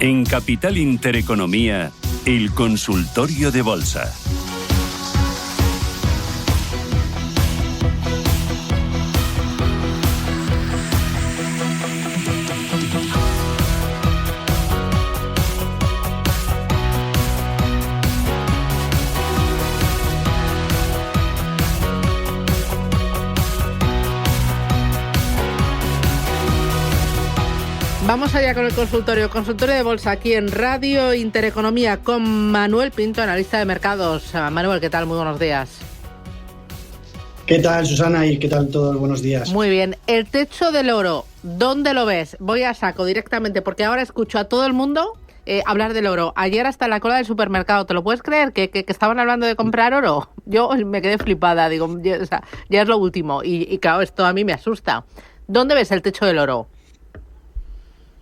En Capital Intereconomía, el consultorio de bolsa. Vamos allá con el consultorio de bolsa aquí en Radio Intereconomía con Manuel Pinto, analista de mercados. Manuel, ¿qué tal? Muy buenos días. ¿Qué tal, Susana? ¿Y qué tal todos? Buenos días. Muy bien. El techo del oro, ¿dónde lo ves? Voy a saco directamente porque ahora escucho a todo el mundo hablar del oro. Ayer hasta en la cola del supermercado, ¿te lo puedes creer? Que estaban hablando de comprar oro. Yo me quedé flipada, digo, ya es lo último. Y claro, esto a mí me asusta. ¿Dónde ves el techo del oro?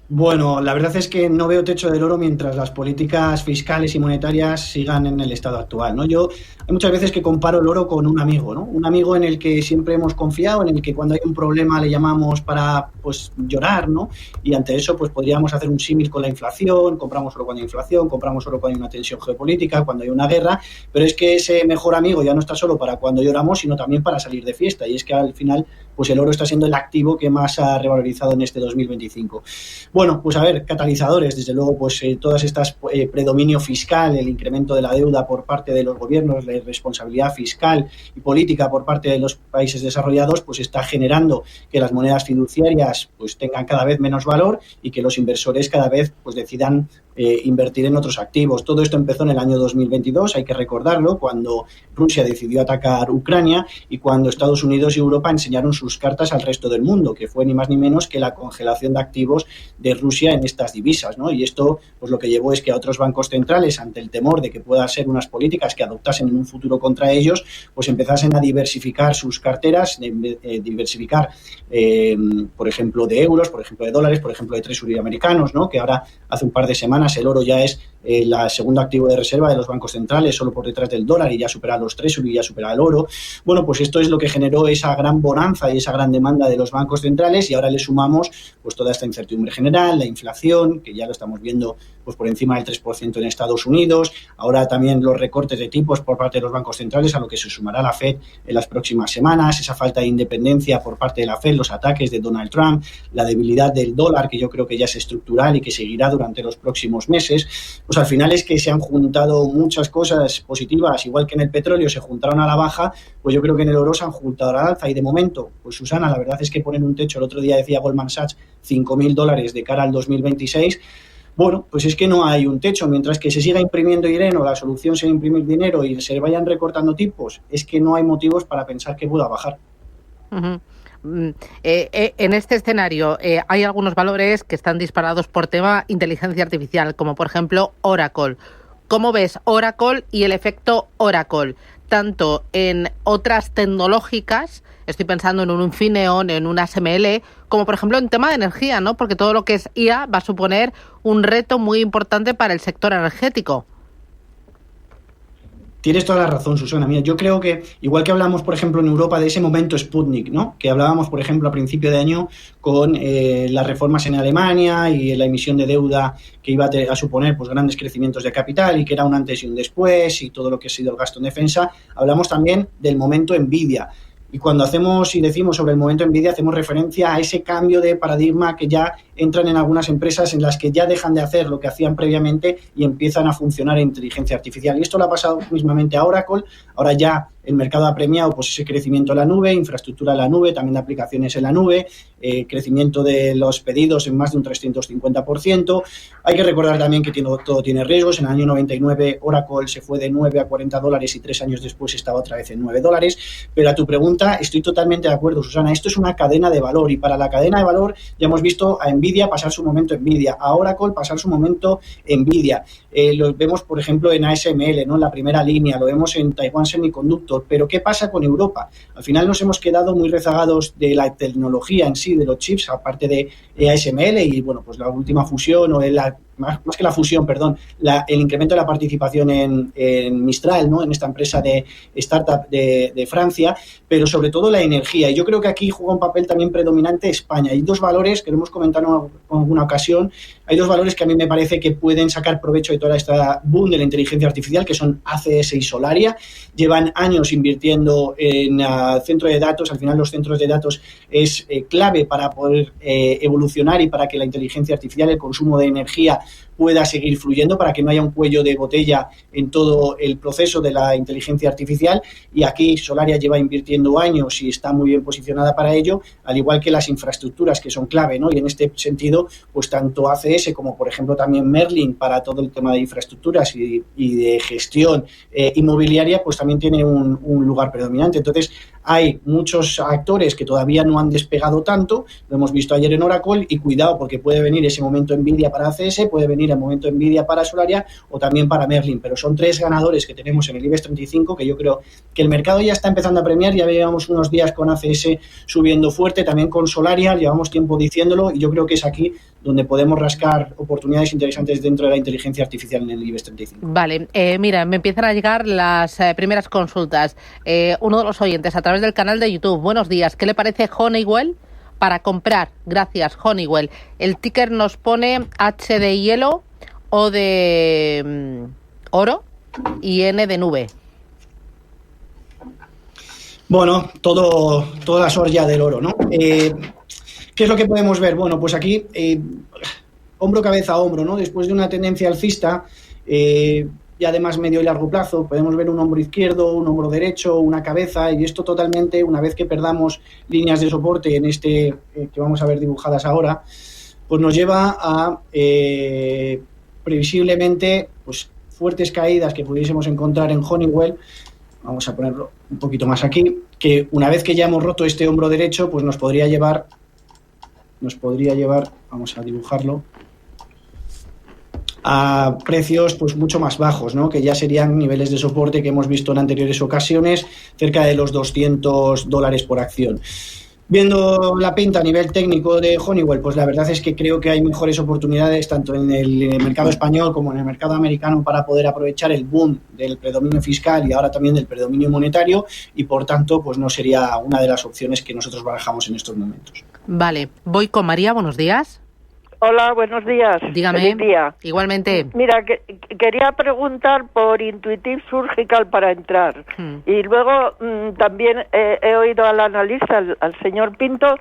Bueno, la verdad es que no veo techo del oro mientras las políticas fiscales y monetarias sigan en el estado actual, ¿no? Hay muchas veces que comparo el oro con un amigo, ¿no? Un amigo en el que siempre hemos confiado, en el que cuando hay un problema le llamamos para, pues, llorar, ¿no? Y ante eso, pues, podríamos hacer un símil con la inflación, compramos oro cuando hay inflación, compramos oro cuando hay una tensión geopolítica, cuando hay una guerra, pero es que ese mejor amigo ya no está solo para cuando lloramos, sino también para salir de fiesta, y es que al final, pues, el oro está siendo el activo que más ha revalorizado en este 2025. Bueno, pues a ver, catalizadores, desde luego, pues todas estas predominio fiscal, el incremento de la deuda por parte de los gobiernos, la responsabilidad fiscal y política por parte de los países desarrollados, pues está generando que las monedas fiduciarias pues tengan cada vez menos valor y que los inversores cada vez pues decidan invertir en otros activos. Todo esto empezó en el año 2022, hay que recordarlo, cuando Rusia decidió atacar Ucrania y cuando Estados Unidos y Europa enseñaron sus cartas al resto del mundo, que fue ni más ni menos que la congelación de activos de Rusia en estas divisas, ¿no? Y esto pues lo que llevó es que a otros bancos centrales, ante el temor de que puedan ser unas políticas que adoptasen en un futuro contra ellos, pues empezasen a diversificar sus carteras, diversificar, por ejemplo, de euros, por ejemplo, de dólares, por ejemplo, de treasury americanos, ¿no? Que ahora, hace un par de semanas, el oro ya es el segundo activo de reserva de los bancos centrales, solo por detrás del dólar, y ya supera los treasury, ya supera el oro. Bueno, pues esto es lo que generó esa gran bonanza y esa gran demanda de los bancos centrales, y ahora le sumamos pues toda esta incertidumbre general, la inflación, que ya lo estamos viendo pues por encima del 3% en Estados Unidos, ahora también los recortes de tipos por parte de los bancos centrales, a lo que se sumará la Fed en las próximas semanas, esa falta de independencia por parte de la Fed, los ataques de Donald Trump, la debilidad del dólar, que yo creo que ya es estructural y que seguirá durante los próximos meses. Pues al final es que se han juntado muchas cosas positivas, igual que en el petróleo se juntaron a la baja, pues yo creo que en el oro se han juntado a la alza, y de momento, pues Susana, la verdad es que ponen un techo, el otro día decía Goldman Sachs, $5.000 de cara al 2026, bueno, pues es que no hay un techo, mientras que se siga imprimiendo dinero, la solución sea imprimir dinero y se vayan recortando tipos, es que no hay motivos para pensar que pueda bajar. Uh-huh. En este escenario hay algunos valores que están disparados por tema inteligencia artificial, como por ejemplo Oracle. ¿Cómo ves Oracle y el efecto Oracle? Tanto en otras tecnológicas, estoy pensando en un Infineon, en un ASML, como por ejemplo en tema de energía, ¿no? Porque todo lo que es IA va a suponer un reto muy importante para el sector energético. Tienes toda la razón, Susana. Mira, yo creo que, igual que hablamos, por ejemplo, en Europa de ese momento Sputnik, ¿no? Que hablábamos, por ejemplo, a principio de año con las reformas en Alemania y la emisión de deuda que iba a suponer pues grandes crecimientos de capital y que era un antes y un después y todo lo que ha sido el gasto en defensa. Hablamos también del momento Nvidia. Y cuando hacemos y decimos sobre el momento Nvidia, hacemos referencia a ese cambio de paradigma que ya entran en algunas empresas en las que ya dejan de hacer lo que hacían previamente y empiezan a funcionar en inteligencia artificial. Y esto lo ha pasado mismamente a Oracle. Ahora ya el mercado ha premiado pues ese crecimiento en la nube, infraestructura en la nube, también de aplicaciones en la nube, crecimiento de los pedidos en más de un 350%. Hay que recordar también que todo tiene riesgos. En el año 99 Oracle se fue de $9 a $40 y 3 años después estaba otra vez en $9. Pero a tu pregunta estoy totalmente de acuerdo, Susana. Esto es una cadena de valor, y para la cadena de valor ya hemos visto a Nvidia pasar su momento Nvidia, a Oracle pasar su momento Nvidia. Lo vemos, por ejemplo, en ASML, ¿no? En la primera línea, lo vemos en Taiwan Semiconductor. Pero ¿qué pasa con Europa? Al final nos hemos quedado muy rezagados de la tecnología en sí, de los chips, aparte de ASML y, bueno, pues la última fusión o la más que la fusión, perdón, el incremento de la participación en Mistral, ¿no? En esta empresa de startup de Francia, pero sobre todo la energía. Y yo creo que aquí juega un papel también predominante España. Hay dos valores que lo hemos comentado en alguna ocasión. Hay dos valores que a mí me parece que pueden sacar provecho de toda esta boom de la inteligencia artificial, que son ACS y Solaria. Llevan años invirtiendo en centro de datos. Al final los centros de datos es clave para poder evolucionar y para que la inteligencia artificial, el consumo de energía pueda seguir fluyendo, para que no haya un cuello de botella en todo el proceso de la inteligencia artificial. Y aquí Solaria lleva invirtiendo años y está muy bien posicionada para ello, al igual que las infraestructuras, que son clave, ¿no? Y en este sentido, pues tanto ACS como, por ejemplo, también Merlin, para todo el tema de infraestructuras y de gestión inmobiliaria, pues también tiene un lugar predominante. Entonces, hay muchos actores que todavía no han despegado tanto, lo hemos visto ayer en Oracle, y cuidado, porque puede venir ese momento Nvidia para ACS, puede venir el momento Nvidia para Solaria o también para Merlin, pero son tres ganadores que tenemos en el IBEX 35 que yo creo que el mercado ya está empezando a premiar. Ya llevamos unos días con ACS subiendo fuerte, también con Solaria, llevamos tiempo diciéndolo, y yo creo que es aquí donde podemos rascar oportunidades interesantes dentro de la inteligencia artificial en el IBEX 35. Vale, mira, me empiezan a llegar las primeras consultas. Uno de los oyentes a través del canal de YouTube. Buenos días, ¿qué le parece Honeywell para comprar? Gracias, Honeywell. El ticker nos pone H de hielo, O de oro y N de nube. Bueno, toda la sorja del oro, ¿no? ¿Qué es lo que podemos ver? Bueno, pues aquí, hombro, cabeza, hombro, ¿no? Después de una tendencia alcista, y además medio y largo plazo, podemos ver un hombro izquierdo, un hombro derecho, una cabeza, y esto totalmente, una vez que perdamos líneas de soporte en este que vamos a ver dibujadas ahora, pues nos lleva a previsiblemente pues fuertes caídas que pudiésemos encontrar en Honeywell. Vamos a ponerlo un poquito más aquí, que una vez que ya hemos roto este hombro derecho, pues nos podría llevar, vamos a dibujarlo, a precios pues mucho más bajos, ¿no? Que ya serían niveles de soporte que hemos visto en anteriores ocasiones, cerca de los $200 por acción. Viendo la pinta a nivel técnico de Honeywell, pues la verdad es que creo que hay mejores oportunidades tanto en el mercado español como en el mercado americano para poder aprovechar el boom del predominio fiscal y ahora también del predominio monetario, y por tanto pues no sería una de las opciones que nosotros barajamos en estos momentos. Vale, voy con María, buenos días. Hola, buenos días. Dígame. Feliz día. Igualmente. Mira, quería preguntar por Intuitive Surgical para entrar. Y luego también he oído al analista, al señor Pinto,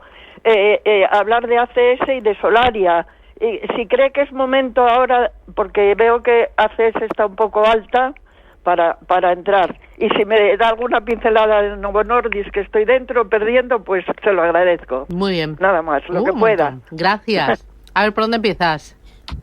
hablar de ACS y de Solaria. Y si cree que es momento ahora, porque veo que ACS está un poco alta, para entrar. Y si me da alguna pincelada de Novo Nordisk, que estoy dentro perdiendo, pues se lo agradezco. Muy bien. Nada más, lo que pueda. Gracias. A ver, ¿por dónde empiezas,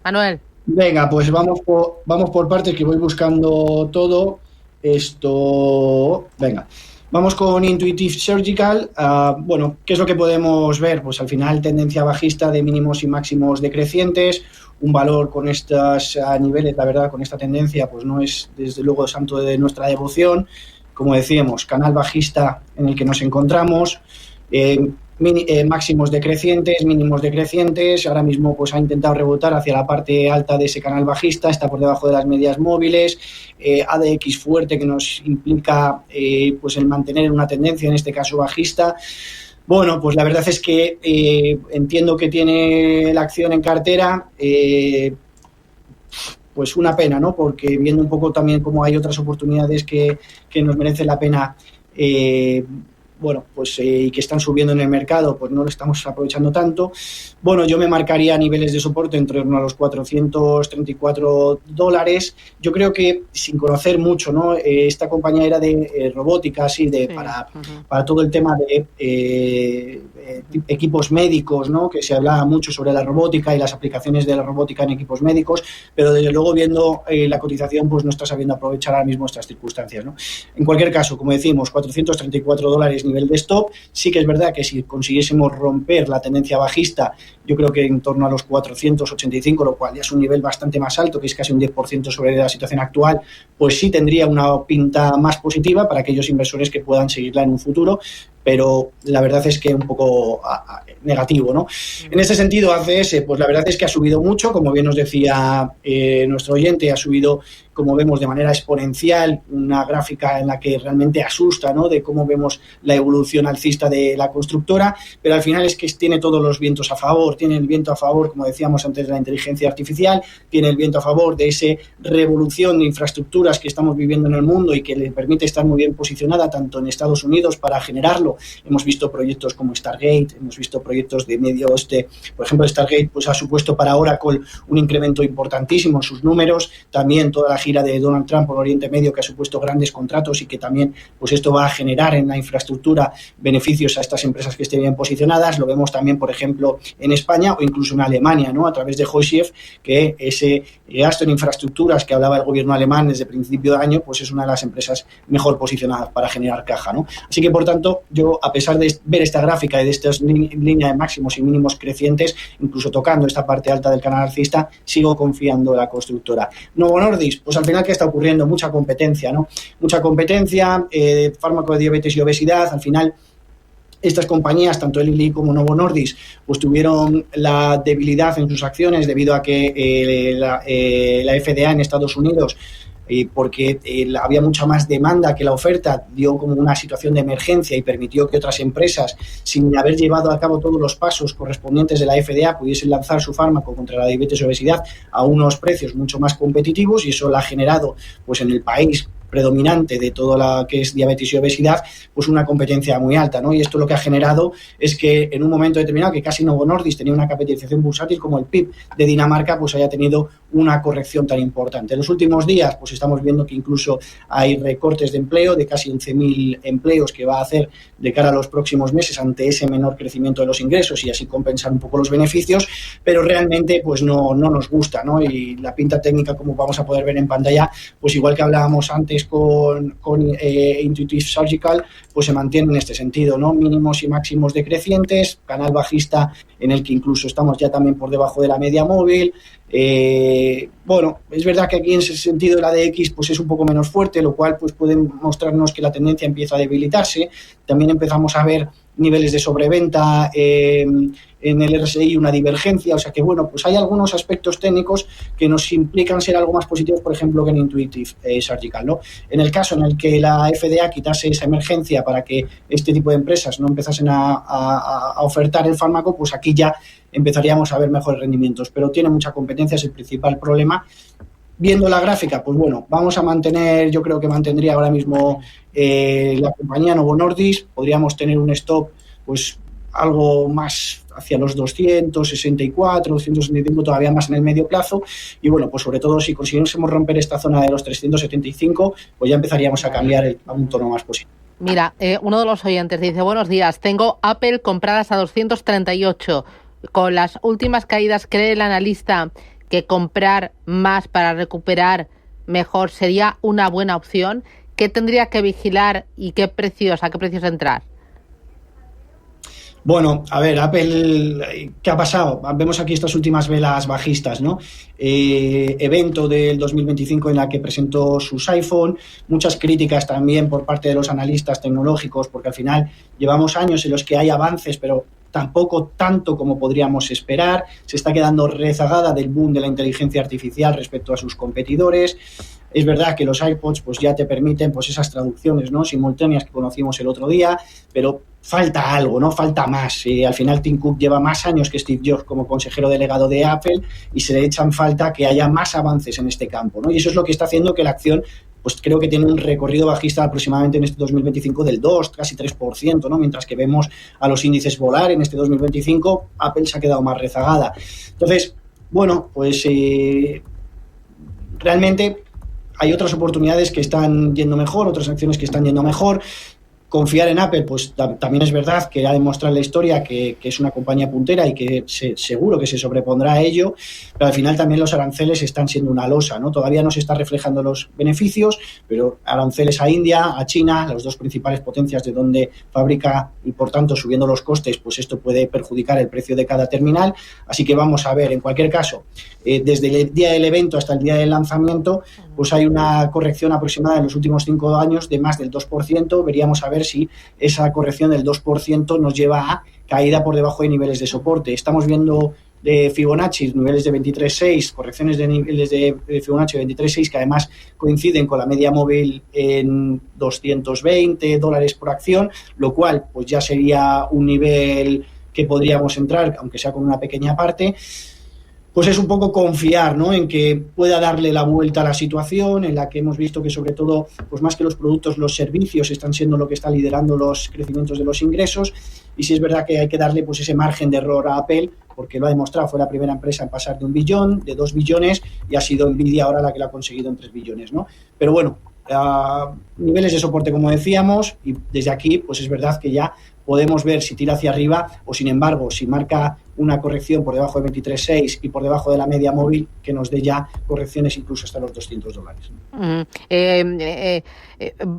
Manuel? Venga, pues vamos por partes, que voy buscando todo esto. Venga, vamos con Intuitive Surgical. Bueno, ¿qué es lo que podemos ver? Pues al final tendencia bajista de mínimos y máximos decrecientes. Un valor con estos niveles, la verdad, con esta tendencia, pues no es desde luego santo de nuestra devoción. Como decíamos, canal bajista en el que nos encontramos. Máximos decrecientes, mínimos decrecientes. Ahora mismo pues ha intentado rebotar hacia la parte alta de ese canal bajista, está por debajo de las medias móviles, ADX fuerte, que nos implica pues el mantener una tendencia, en este caso bajista. Bueno, pues la verdad es que entiendo que tiene la acción en cartera, pues una pena, ¿no? Porque viendo un poco también cómo hay otras oportunidades que nos merecen la pena, bueno, pues y que están subiendo en el mercado, pues no lo estamos aprovechando tanto. Bueno, yo me marcaría niveles de soporte en torno a los $434. Yo creo que, sin conocer mucho, ¿no? Esta compañía era de robótica, así, para todo el tema de equipos médicos, ¿no? Que se hablaba mucho sobre la robótica y las aplicaciones de la robótica en equipos médicos, pero desde luego viendo la cotización, pues no está sabiendo aprovechar ahora mismo estas circunstancias, ¿no? En cualquier caso, como decimos, $434 nivel de stop. Sí que es verdad que si consiguiésemos romper la tendencia bajista, yo creo que en torno a los 485, lo cual ya es un nivel bastante más alto, que es casi un 10% sobre la situación actual, pues sí tendría una pinta más positiva para aquellos inversores que puedan seguirla en un futuro. pero la verdad es que un poco negativo, ¿no? En ese sentido, ACS, pues la verdad es que ha subido mucho, como bien nos decía nuestro oyente, ha subido, como vemos, de manera exponencial, una gráfica en la que realmente asusta, ¿no?, de cómo vemos la evolución alcista de la constructora, pero al final es que tiene todos los vientos a favor, tiene el viento a favor, como decíamos antes, de la inteligencia artificial, tiene el viento a favor de esa revolución de infraestructuras que estamos viviendo en el mundo y que le permite estar muy bien posicionada tanto en Estados Unidos para generarlo. Hemos visto proyectos como Stargate, hemos visto proyectos de Medio Oeste, por ejemplo, Stargate pues ha supuesto para Oracle un incremento importantísimo en sus números, también toda la gira de Donald Trump por Oriente Medio, que ha supuesto grandes contratos y que también pues esto va a generar en la infraestructura beneficios a estas empresas que estén bien posicionadas. Lo vemos también, por ejemplo, en España o incluso en Alemania, ¿no?, a través de Hochschiff, que ese gasto en infraestructuras que hablaba el gobierno alemán desde principio de año, pues es una de las empresas mejor posicionadas para generar caja, ¿no? Así que, por tanto, yo, a pesar de ver esta gráfica y de estas líneas de máximos y mínimos crecientes, incluso tocando esta parte alta del canal alcista, sigo confiando en la constructora. Novo Nordisk, pues al final, ¿qué está ocurriendo? Mucha competencia, ¿no? Mucha competencia, fármaco de diabetes y obesidad. Al final, estas compañías, tanto Eli Lilly como Novo Nordisk, pues tuvieron la debilidad en sus acciones debido a que la FDA en Estados Unidos, porque había mucha más demanda que la oferta, dio como una situación de emergencia y permitió que otras empresas, sin haber llevado a cabo todos los pasos correspondientes de la FDA, pudiesen lanzar su fármaco contra la diabetes y obesidad a unos precios mucho más competitivos, y eso lo ha generado pues en el país predominante de todo lo que es diabetes y obesidad, pues una competencia muy alta, ¿no? Y esto lo que ha generado es que en un momento determinado, que casi Novo Nordisk tenía una capitalización bursátil como el PIB de Dinamarca, pues haya tenido una corrección tan importante. En los últimos días, pues estamos viendo que incluso hay recortes de empleo de casi 11.000 empleos que va a hacer de cara a los próximos meses ante ese menor crecimiento de los ingresos y así compensar un poco los beneficios, pero realmente pues no nos gusta, ¿no? Y la pinta técnica, como vamos a poder ver en pantalla, pues igual que hablábamos antes con Intuitive Surgical, pues se mantiene en este sentido, ¿no? Mínimos y máximos decrecientes, canal bajista en el que incluso estamos ya también por debajo de la media móvil. Bueno, es verdad que aquí en ese sentido la DX pues es un poco menos fuerte, lo cual pues puede mostrarnos que la tendencia empieza a debilitarse. También empezamos a ver niveles de sobreventa en el RSI, una divergencia, o sea que bueno, pues hay algunos aspectos técnicos que nos implican ser algo más positivos, por ejemplo, que en Intuitive Surgical, ¿no? En el caso en el que la FDA quitase esa emergencia para que este tipo de empresas no empezasen a ofertar el fármaco, pues aquí ya empezaríamos a ver mejores rendimientos, pero tiene mucha competencia, es el principal problema. Viendo la gráfica, pues bueno, vamos a mantener, yo creo que mantendría ahora mismo la compañía Novo Nordisk, podríamos tener un stop pues algo más hacia los 264, 265, todavía más en el medio plazo, y bueno, pues sobre todo si consiguiésemos romper esta zona de los 375, pues ya empezaríamos a cambiar a un tono más positivo. Mira, uno de los oyentes dice: buenos días, tengo Apple compradas a 238, con las últimas caídas, ¿cree el analista que comprar más para recuperar mejor sería una buena opción? ¿Qué tendría que vigilar y a qué precios entrar? Bueno, a ver, Apple, ¿qué ha pasado? Vemos aquí estas últimas velas bajistas, ¿no? Evento del 2025 en la que presentó sus iPhone, muchas críticas también por parte de los analistas tecnológicos, porque al final llevamos años en los que hay avances, pero tampoco tanto como podríamos esperar. Se está quedando rezagada del boom de la inteligencia artificial respecto a sus competidores. Es verdad que los iPods pues ya te permiten pues esas traducciones, ¿no?, simultáneas que conocimos el otro día, pero falta algo, ¿no? Falta más. Al final Tim Cook lleva más años que Steve Jobs como consejero delegado de Apple y se le echan falta que haya más avances en este campo, ¿no? Y eso es lo que está haciendo que la acción pues creo que tiene un recorrido bajista aproximadamente en este 2025 del 2, casi 3%, ¿no? Mientras que vemos a los índices volar en este 2025, Apple se ha quedado más rezagada. Entonces, bueno, pues realmente hay otras oportunidades que están yendo mejor, otras acciones que están yendo mejor. Confiar en Apple, pues también es verdad que ha demostrado en la historia que es una compañía puntera y que seguro que se sobrepondrá a ello, pero al final también los aranceles están siendo una losa, ¿no? Todavía no se está reflejando los beneficios, pero aranceles a India, a China, las dos principales potencias de donde fabrica y por tanto subiendo los costes, pues esto puede perjudicar el precio de cada terminal. Así que vamos a ver, en cualquier caso, desde el día del evento hasta el día del lanzamiento, pues hay una corrección aproximada en los últimos 5 años de más del 2%. Veríamos a ver si esa corrección del 2% nos lleva a caída por debajo de niveles de soporte. Estamos viendo de Fibonacci, niveles de 23.6, correcciones de niveles de Fibonacci de 23.6 que además coinciden con la media móvil en $220 por acción, lo cual pues ya sería un nivel que podríamos entrar, aunque sea con una pequeña parte. Pues es un poco confiar, ¿no?, en que pueda darle la vuelta a la situación, en la que hemos visto que sobre todo, pues más que los productos, los servicios están siendo lo que está liderando los crecimientos de los ingresos, y sí es verdad que hay que darle pues ese margen de error a Apple, porque lo ha demostrado, fue la primera empresa en pasar de 1 billón, de 2 billones, y ha sido Nvidia ahora la que lo ha conseguido en 3 billones, ¿no? Pero bueno, niveles de soporte, como decíamos, y desde aquí, pues es verdad que ya podemos ver si tira hacia arriba o, sin embargo, si marca una corrección por debajo de 23.6 y por debajo de la media móvil, que nos dé ya correcciones incluso hasta los $200.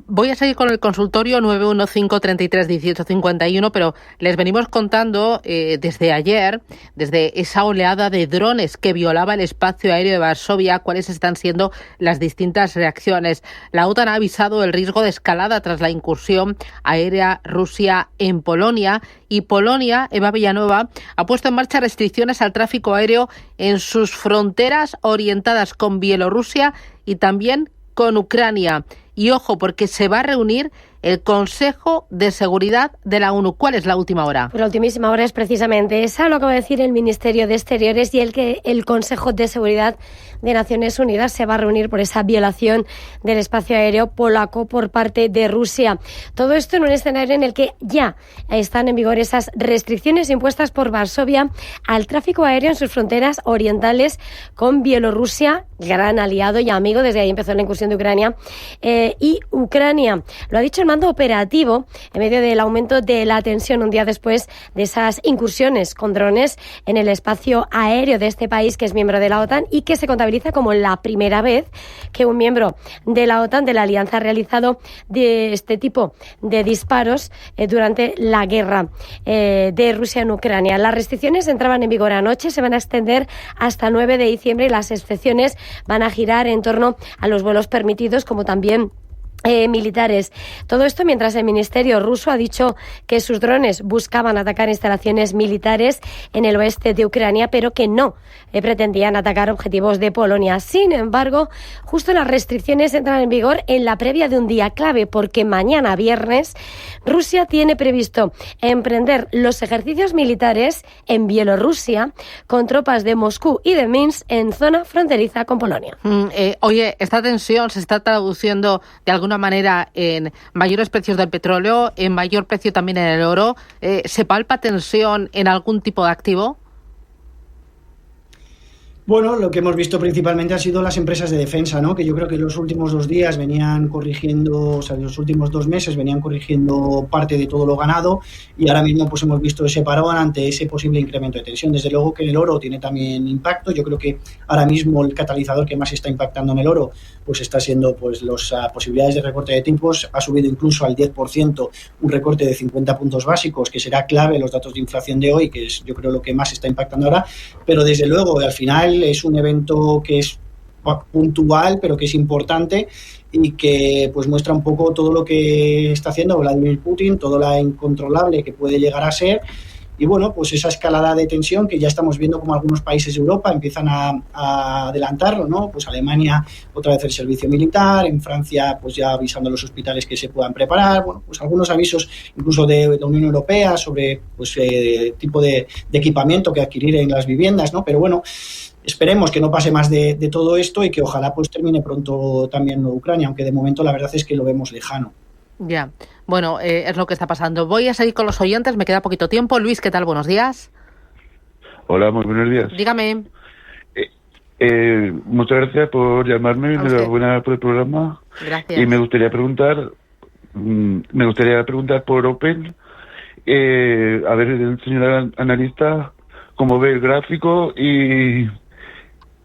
Voy a seguir con el consultorio 915331851, pero les venimos contando desde ayer, desde esa oleada de drones que violaba el espacio aéreo de Varsovia, cuáles están siendo las distintas reacciones. La OTAN ha avisado del riesgo de escalada tras la incursión aérea Rusia en Polonia, y Polonia, Eva Villanueva, ha puesto en marcha restricciones al tráfico aéreo en sus fronteras orientadas con Bielorrusia y también con Ucrania. Y ojo, porque se va a reunir el Consejo de Seguridad de la ONU. ¿Cuál es la última hora? Pues la ultimísima hora es precisamente esa, lo acaba de decir el Ministerio de Exteriores, y el Consejo de Seguridad de Naciones Unidas se va a reunir por esa violación del espacio aéreo polaco por parte de Rusia. Todo esto en un escenario en el que ya están en vigor esas restricciones impuestas por Varsovia al tráfico aéreo en sus fronteras orientales con Bielorrusia, gran aliado y amigo, desde ahí empezó la incursión de Ucrania, y Ucrania. Lo ha dicho el mando operativo en medio del aumento de la tensión un día después de esas incursiones con drones en el espacio aéreo de este país, que es miembro de la OTAN y que se contabiliza como la primera vez que un miembro de la OTAN, de la alianza, ha realizado de este tipo de disparos durante la guerra de Rusia en Ucrania. Las restricciones entraban en vigor anoche, se van a extender hasta 9 de diciembre y las excepciones van a girar en torno a los vuelos permitidos, como también militares. Todo esto mientras el Ministerio ruso ha dicho que sus drones buscaban atacar instalaciones militares en el oeste de Ucrania, pero que no pretendían atacar objetivos de Polonia. Sin embargo, justo las restricciones entran en vigor en la previa de un día clave, porque mañana viernes Rusia tiene previsto emprender los ejercicios militares en Bielorrusia con tropas de Moscú y de Minsk en zona fronteriza con Polonia. Oye, esta tensión se está traduciendo de alguna manera en mayores precios del petróleo, en mayor precio también en el oro. ¿Se palpa tensión en algún tipo de activo? Bueno, lo que hemos visto principalmente han sido las empresas de defensa, ¿no? Que yo creo que los últimos 2 días venían corrigiendo, o sea, los últimos 2 meses venían corrigiendo parte de todo lo ganado, y ahora mismo pues hemos visto ese parón ante ese posible incremento de tensión. Desde luego que en el oro tiene también impacto. Yo creo que ahora mismo el catalizador que más está impactando en el oro pues está siendo pues las posibilidades de recorte de tipos. Ha subido incluso al 10%, un recorte de 50 puntos básicos, que será clave los datos de inflación de hoy, que es yo creo lo que más está impactando ahora. Pero desde luego al final es un evento que es puntual, pero que es importante y que pues muestra un poco todo lo que está haciendo Vladimir Putin, todo lo incontrolable que puede llegar a ser. Y bueno, pues esa escalada de tensión que ya estamos viendo como algunos países de Europa empiezan a adelantarlo, ¿no? Pues Alemania otra vez el servicio militar, en Francia pues ya avisando a los hospitales que se puedan preparar, bueno, pues algunos avisos incluso de la Unión Europea sobre pues tipo de equipamiento que adquirir en las viviendas, ¿no? Pero bueno, esperemos que no pase más de todo esto y que ojalá pues termine pronto también Ucrania, aunque de momento la verdad es que lo vemos lejano. Ya, bueno, es lo que está pasando. Voy a seguir con los oyentes, me queda poquito tiempo. Luis, ¿qué tal? Buenos días. Hola, muy buenos días. Dígame. Muchas gracias por llamarme, enhorabuena por el programa. Gracias. Y me gustaría preguntar por Opel, a ver, el señor analista, cómo ve el gráfico, y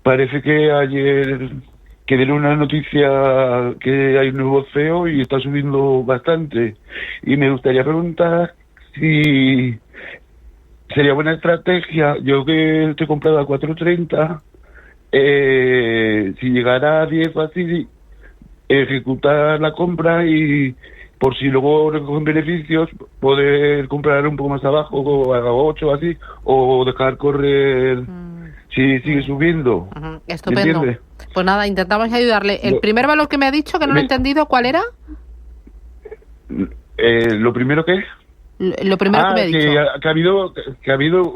parece que ayer que dieron una noticia que hay un nuevo CEO y está subiendo bastante. Y me gustaría preguntar si sería buena estrategia, yo que estoy comprado a 4.30, si llegara a 10 o así, ejecutar la compra y por si luego recogen beneficios, poder comprar un poco más abajo, o a 8 o así, o dejar correr si sigue subiendo. Estupendo. Pues nada, intentamos ayudarle. El primer valor que me ha dicho, que no lo he entendido, ¿cuál era? ¿Lo primero qué? Lo primero que me ha dicho. Que ha habido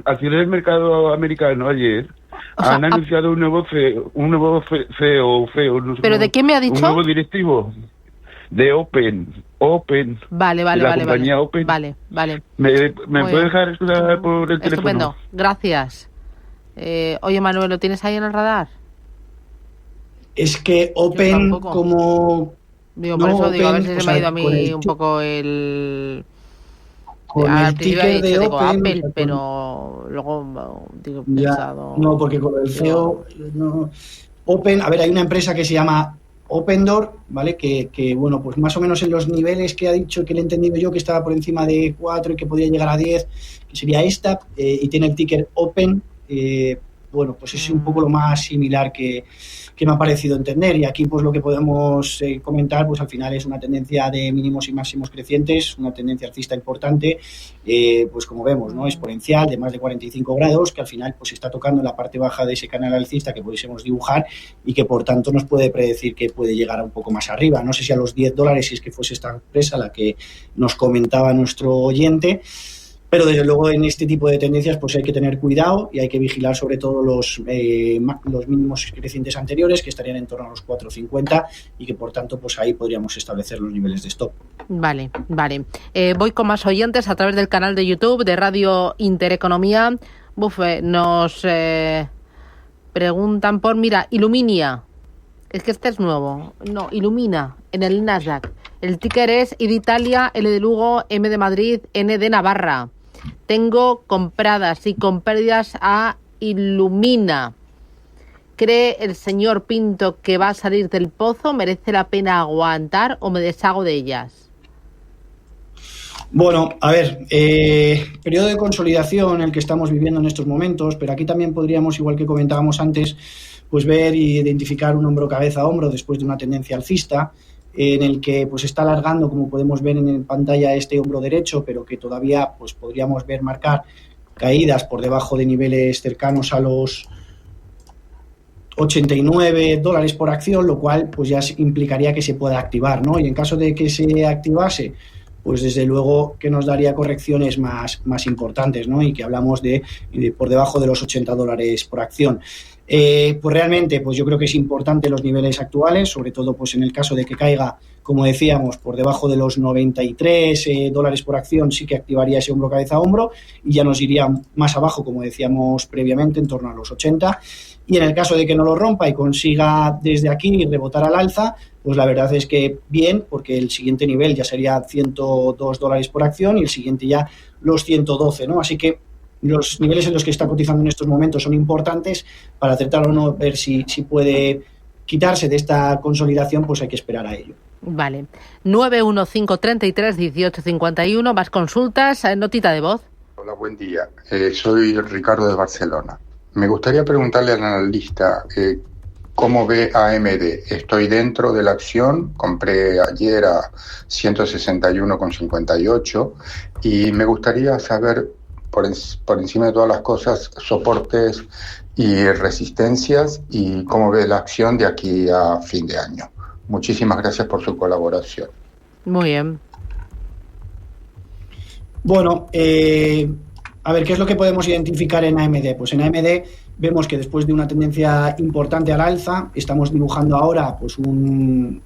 al final del mercado americano ayer, han anunciado un nuevo CEO, no sé. ¿Pero de quién me ha dicho? Un nuevo directivo de Open. Vale. La compañía Open. Vale. ¿Me puede dejar escuchar por el teléfono? Estupendo, gracias. Oye, Manuel, ¿lo tienes ahí en el radar? Es que Open como... Digo, por eso digo, a ver si se me ha ido a mí un poco el... Al principio he dicho, digo, Apple, pero luego digo, pensado... No, porque con el CEO... No. Open, a ver, hay una empresa que se llama Opendoor, ¿vale? Que bueno, pues más o menos en los niveles que ha dicho, que le he entendido yo, que estaba por encima de 4 y que podría llegar a 10, que sería esta, y tiene el ticker Open. Bueno, pues es un poco lo más similar que me ha parecido entender, y aquí pues lo que podemos comentar, pues al final es una tendencia de mínimos y máximos crecientes, una tendencia alcista importante, pues como vemos, ¿no? Exponencial, de más de 45 grados, que al final pues está tocando en la parte baja de ese canal alcista que pudiésemos dibujar y que por tanto nos puede predecir que puede llegar a un poco más arriba, no sé si a los $10, si es que fuese esta empresa la que nos comentaba nuestro oyente. Pero desde luego en este tipo de tendencias pues hay que tener cuidado y hay que vigilar sobre todo los mínimos crecientes anteriores, que estarían en torno a los 4,50, y que por tanto pues ahí podríamos establecer los niveles de stop. Vale. Voy con más oyentes a través del canal de YouTube de Radio Intereconomía. Nos preguntan por, mira, Illuminia. Es que este es nuevo. No, Illumina, en el Nasdaq. El ticker es I de Italia, L de Lugo, M de Madrid, N de Navarra. Tengo compradas y con pérdidas a Illumina. ¿Cree el señor Pinto que va a salir del pozo? ¿Merece la pena aguantar o me deshago de ellas? Bueno, a ver, periodo de consolidación el que estamos viviendo en estos momentos, pero aquí también podríamos, igual que comentábamos antes, pues ver y identificar un hombro cabeza a hombro después de una tendencia alcista, en el que pues está alargando, como podemos ver en pantalla, este hombro derecho, pero que todavía pues podríamos ver marcar caídas por debajo de niveles cercanos a los $89 por acción, lo cual pues ya implicaría que se pueda activar, ¿no? Y en caso de que se activase, pues desde luego que nos daría correcciones más importantes, ¿no? Y que hablamos de por debajo de los $80 por acción. Pues realmente, pues yo creo que es importante los niveles actuales, sobre todo pues en el caso de que caiga, como decíamos, por debajo de los $93 por acción, sí que activaría ese hombro cabeza a hombro y ya nos iría más abajo, como decíamos previamente, en torno a los 80. Y en el caso de que no lo rompa y consiga desde aquí rebotar al alza, pues la verdad es que bien, porque el siguiente nivel ya sería $102 por acción y el siguiente ya los 112, ¿no? Así que los niveles en los que está cotizando en estos momentos son importantes para tratar o no ver si puede quitarse de esta consolidación, pues hay que esperar a ello. Vale. 915331851, más consultas, notita de voz. Hola, buen día. Soy Ricardo de Barcelona. Me gustaría preguntarle al analista cómo ve AMD. Estoy dentro de la acción, compré ayer a 161,58 y me gustaría saber por encima de todas las cosas, soportes y resistencias, y cómo ve la acción de aquí a fin de año. Muchísimas gracias por su colaboración. Muy bien. Bueno, a ver, ¿qué es lo que podemos identificar en AMD? Pues en AMD vemos que después de una tendencia importante al alza, estamos dibujando ahora pues una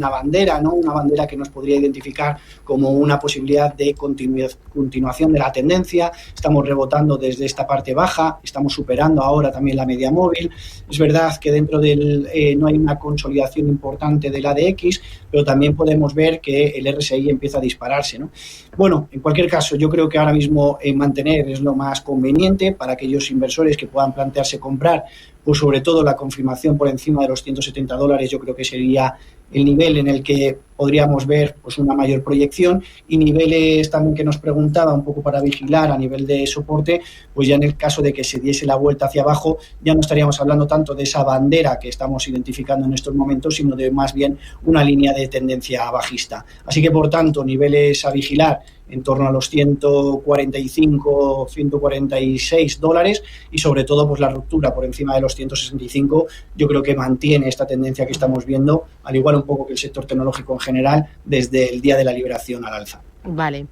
bandera, ¿no? Una bandera que nos podría identificar como una posibilidad de continuación de la tendencia. Estamos rebotando desde esta parte baja, estamos superando ahora también la media móvil. Es verdad que dentro del no hay una consolidación importante del ADX, pero también podemos ver que el RSI empieza a dispararse, ¿no? Bueno, en cualquier caso, yo creo que ahora mismo mantener es lo más conveniente para aquellos inversores que puedan plantearse comprar, pues sobre todo la confirmación por encima de los $170, yo creo que sería el nivel en el que podríamos ver pues una mayor proyección, y niveles también que nos preguntaba un poco para vigilar a nivel de soporte, pues ya en el caso de que se diese la vuelta hacia abajo ya no estaríamos hablando tanto de esa bandera que estamos identificando en estos momentos, sino de más bien una línea de tendencia bajista. Así que por tanto niveles a vigilar en torno a los 145, 146 dólares, y sobre todo pues la ruptura por encima de los 165 yo creo que mantiene esta tendencia que estamos viendo, al igual un poco que el sector tecnológico en general, desde el día de la liberación al alza. Vale.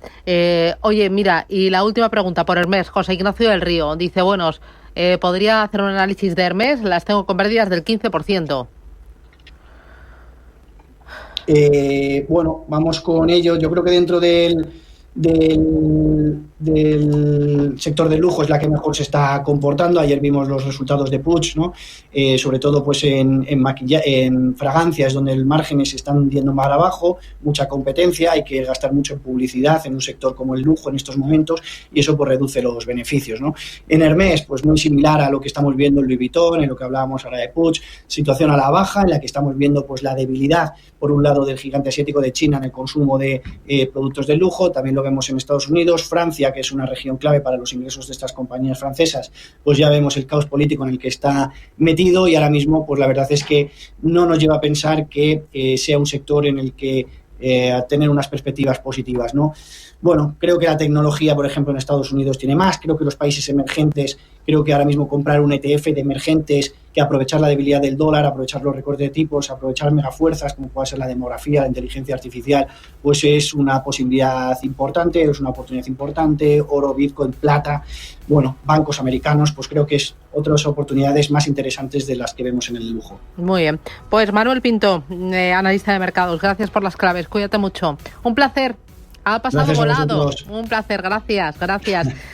Oye, mira, y la última pregunta por Hermes. José Ignacio del Río dice, ¿podría hacer un análisis de Hermes? Las tengo con pérdidas del 15%. Bueno, vamos con ello. Yo creo que dentro del sector del lujo es la que mejor se está comportando. Ayer vimos los resultados de Puig, ¿no? Sobre todo pues en fragancias, donde el márgenes se están yendo más abajo, mucha competencia, hay que gastar mucho en publicidad en un sector como el lujo en estos momentos, y eso pues reduce los beneficios, ¿no? En Hermes, pues muy similar a lo que estamos viendo en Louis Vuitton, en lo que hablábamos ahora de Puig, situación a la baja en la que estamos viendo pues la debilidad por un lado del gigante asiático de China en el consumo de productos de lujo. También lo vemos en Estados Unidos. Francia, que es una región clave para los ingresos de estas compañías francesas, pues ya vemos el caos político en el que está metido, y ahora mismo pues la verdad es que no nos lleva a pensar que sea un sector en el que tener unas perspectivas positivas, ¿no? Bueno, creo que la tecnología, por ejemplo, en Estados Unidos tiene más. Creo que los países emergentes, creo que ahora mismo comprar un ETF de emergentes, que aprovechar la debilidad del dólar, aprovechar los recortes de tipos, aprovechar megafuerzas como puede ser la demografía, la inteligencia artificial, pues es una posibilidad importante, es una oportunidad importante. Oro, Bitcoin, plata, bueno, bancos americanos, pues creo que es otras oportunidades más interesantes de las que vemos en el lujo. Muy bien. Pues Manuel Pinto, analista de mercados, gracias por las claves, cuídate mucho. Un placer. Ha pasado volado. Un placer, gracias.